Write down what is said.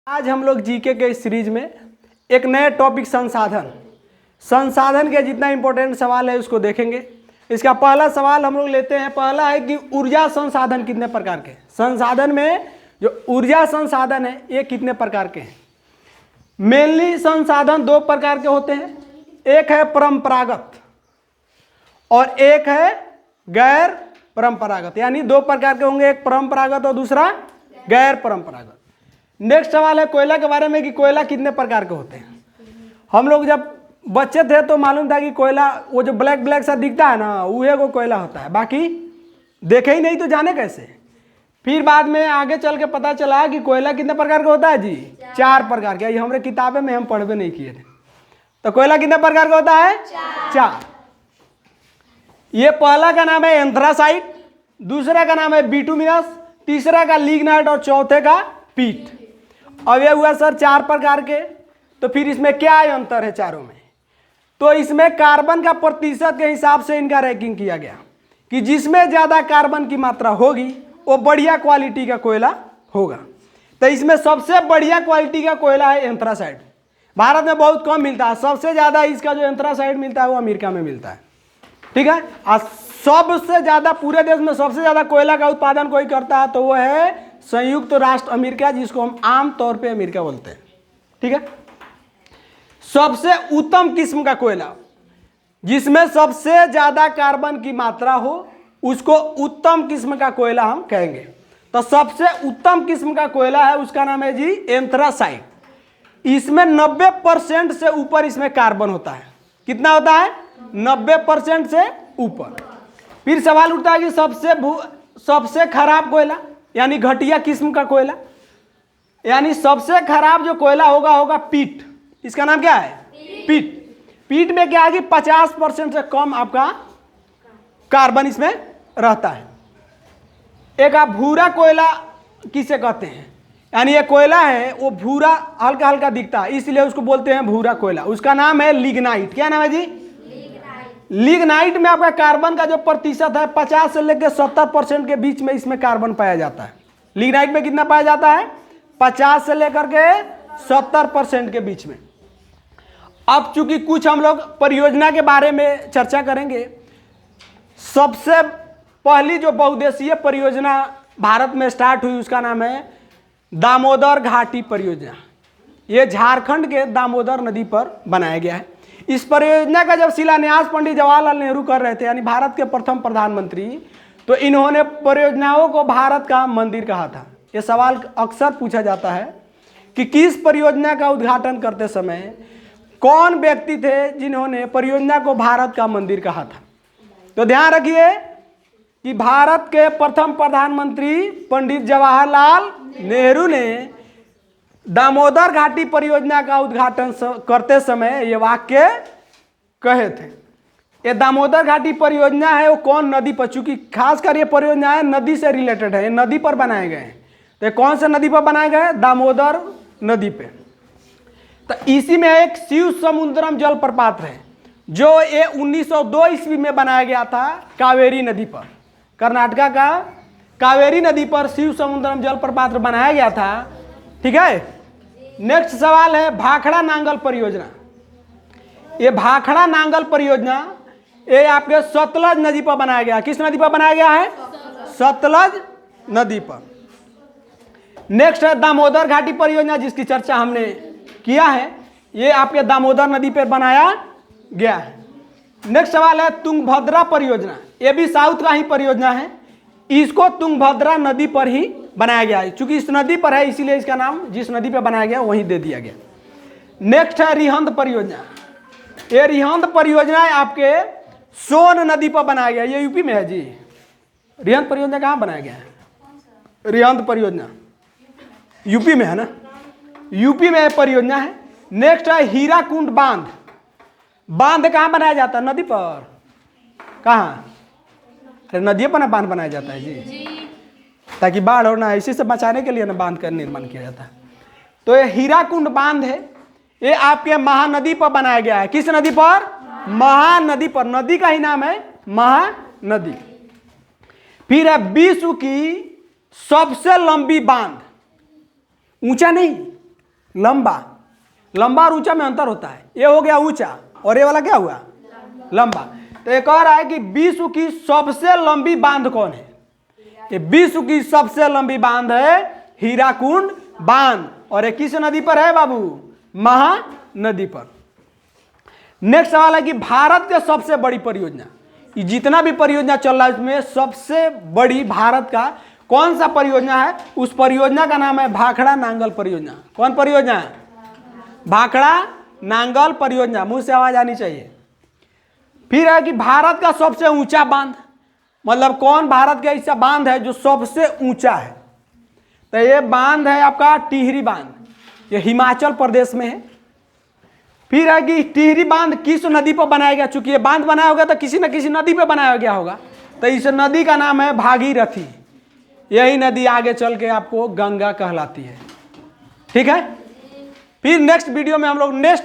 आज हम लोग जीके के इस सीरीज में एक नए टॉपिक संसाधन के जितना इंपॉर्टेंट सवाल है उसको देखेंगे। इसका पहला सवाल हम लोग लेते हैं। पहला है कि ऊर्जा संसाधन कितने प्रकार के, संसाधन में जो ऊर्जा संसाधन है ये कितने प्रकार के हैं। मेनली संसाधन दो प्रकार के होते हैं, एक है परंपरागत और एक है गैर परंपरागत, यानी दो प्रकार के होंगे, एक परंपरागत और दूसरा गैर परंपरागत। नेक्स्ट सवाल है कोयला के बारे में कि कोयला कितने प्रकार के होते हैं। हम लोग जब बच्चे थे तो मालूम था कि कोयला वो जो ब्लैक ब्लैक सा दिखता है ना वही वो कोयला होता है, बाकी देखे ही नहीं तो जाने कैसे। फिर बाद में आगे चल के पता चला कि कोयला कितने प्रकार का होता है जी, चार प्रकार के। ये हमारे किताबें में हम पढ़वे नहीं किए थे। तो कोयला कितने प्रकार का होता है, चार। ये पहला का नाम है एंथ्रासाइट, दूसरा का नाम है बिटुमिनस, तीसरा का लिग्नाइट और चौथे का पीट। अब ये हुआ सर चार प्रकार के, तो फिर इसमें क्या अंतर है चारों में। तो इसमें कार्बन का प्रतिशत के हिसाब से इनका रैंकिंग किया गया कि जिसमें ज़्यादा कार्बन की मात्रा होगी वो बढ़िया क्वालिटी का कोयला होगा। तो इसमें सबसे बढ़िया क्वालिटी का कोयला है एंथ्रासाइट। भारत में बहुत कम मिलता है, सबसे ज़्यादा इसका जो एंथ्रासाइट मिलता है वो अमेरिका में मिलता है, ठीक है। और सबसे ज़्यादा पूरे देश में सबसे ज़्यादा कोयला का उत्पादन कोई करता है तो वो है संयुक्त राष्ट्र अमेरिका, जिसको हम आम तौर पे अमेरिका बोलते हैं, ठीक है। सबसे उत्तम किस्म का कोयला जिसमें सबसे ज़्यादा कार्बन की मात्रा हो उसको उत्तम किस्म का कोयला हम कहेंगे। तो सबसे उत्तम किस्म का कोयला है उसका नाम है जी एंथ्रासाइट। इसमें 90% से ऊपर इसमें कार्बन होता है। कितना होता है, 90% से ऊपर। फिर सवाल उठता है कि सबसे खराब कोयला यानी घटिया किस्म का कोयला, यानी सबसे खराब जो कोयला होगा पीट। इसका नाम क्या है, पीट। पीट में क्या है कि 50% से कम आपका कार्बन इसमें रहता है। एक आप भूरा कोयला किसे कहते हैं, यानी ये कोयला है वो भूरा हल्का हल्का दिखता है इसलिए उसको बोलते हैं भूरा कोयला। उसका नाम है लिग्नाइट। क्या नाम है जी, लिग्नाइट में आपका कार्बन का जो प्रतिशत है 50 से लेकर 70% के बीच में इसमें कार्बन पाया जाता है। लिग्नाइट में कितना पाया जाता है, 50 से लेकर के 70% के बीच में। अब चूंकि कुछ हम लोग परियोजना के बारे में चर्चा करेंगे। सबसे पहली जो बहुउद्देशीय परियोजना भारत में स्टार्ट हुई उसका नाम है दामोदर घाटी परियोजना। ये झारखंड के दामोदर नदी पर बनाया गया है। इस परियोजना का जब शिलान्यास पंडित जवाहरलाल नेहरू कर रहे थे, यानी भारत के प्रथम प्रधानमंत्री, तो इन्होंने परियोजनाओं को भारत का मंदिर कहा था। ये सवाल अक्सर पूछा जाता है कि किस परियोजना का उद्घाटन करते समय कौन व्यक्ति थे जिन्होंने परियोजना को भारत का मंदिर कहा था। तो ध्यान रखिए कि भारत के प्रथम प्रधानमंत्री पंडित जवाहरलाल नेहरू ने दामोदर घाटी परियोजना का उद्घाटन करते समय ये वाक्य कहे थे। ये दामोदर घाटी परियोजना है वो कौन नदी पर, चूंकि खासकर ये परियोजना है नदी से रिलेटेड है, ये नदी पर बनाए गए हैं। तो कौन से नदी पर बनाए गए, दामोदर नदी पे। तो इसी में एक शिव समुद्रम जलप्रपात है जो ये 1902 ईस्वी में बनाया गया था कावेरी नदी पर। कर्नाटका का कावेरी नदी पर शिव समुद्रम जलप्रपात बनाया गया था, ठीक है। नेक्स्ट सवाल है भाखड़ा नांगल परियोजना। ये भाखड़ा नांगल परियोजना ये आपके सतलज नदी पर बनाया गया। किस नदी पर बनाया गया है, सतलज नदी पर। नेक्स्ट है दामोदर घाटी परियोजना जिसकी चर्चा हमने किया है, ये आपके दामोदर नदी पर बनाया गया है। नेक्स्ट सवाल है तुंगभद्रा परियोजना। ये भी साउथ का ही परियोजना है, इसको तुंगभद्रा नदी पर ही बनाया गया है। चूंकि इस नदी पर है इसीलिए इसका नाम जिस नदी पर बनाया गया वहीं दे दिया गया। नेक्स्ट है रिहंद परियोजना। ये रिहंद परियोजना आपके सोन नदी पर बनाया गया, ये यूपी में है जी। रिहंद परियोजना कहाँ बनाया गया है, रिहंद परियोजना यूपी में है ना, यूपी में परियोजना है। नेक्स्ट है हीराकुंड बांध। बांध कहाँ बनाया जाता है, नदी पर। कहाँ, नदी पर ना बांध बनाया जाता है जी, ताकि बाढ़ और ना इसी से बचाने के लिए ना बांध का निर्माण किया जाता है। तो ये हीराकुंड बांध है, ये आपके महानदी पर बनाया गया है। किस नदी पर, महानदी पर। नदी का ही नाम है महानदी। फिर है विश्व की सबसे लंबी बांध, ऊंचा नहीं लंबा, लंबा और ऊंचा में अंतर होता है। ये हो गया ऊंचा और ये वाला क्या हुआ, लंबा। तो एक और है कि विश्व की सबसे लंबी बांध कौन है? ये विश्व की सबसे लंबी बांध है हीराकुंड बांध, और ये किस नदी पर है बाबू? महानदी पर। नेक्स्ट सवाल है कि भारत के सबसे बड़ी परियोजना, ये जितना भी परियोजना चल रहा है इसमें सबसे बड़ी भारत का कौन सा परियोजना है? उस परियोजना का नाम है भाखड़ा नांगल परियोजना। कौन परियोजना है? भाखड़ा नांगल परियोजना। मुंह से आवाज आनी चाहिए। फिर है कि भारत का सबसे ऊंचा बांध, मतलब कौन भारत का ऐसा बांध है जो सबसे ऊंचा है? तो ये बांध है आपका टिहरी बांध, ये हिमाचल प्रदेश में है। फिर है कि टिहरी बांध किस नदी पर बनाया गया? चूंकि ये बांध बनाया होगा तो किसी न किसी नदी पर बनाया गया होगा, तो इस नदी का नाम है भागीरथी। यही नदी आगे चल के आपको गंगा कहलाती है। ठीक है। फिर नेक्स्ट वीडियो में हम लोग नेक्स्ट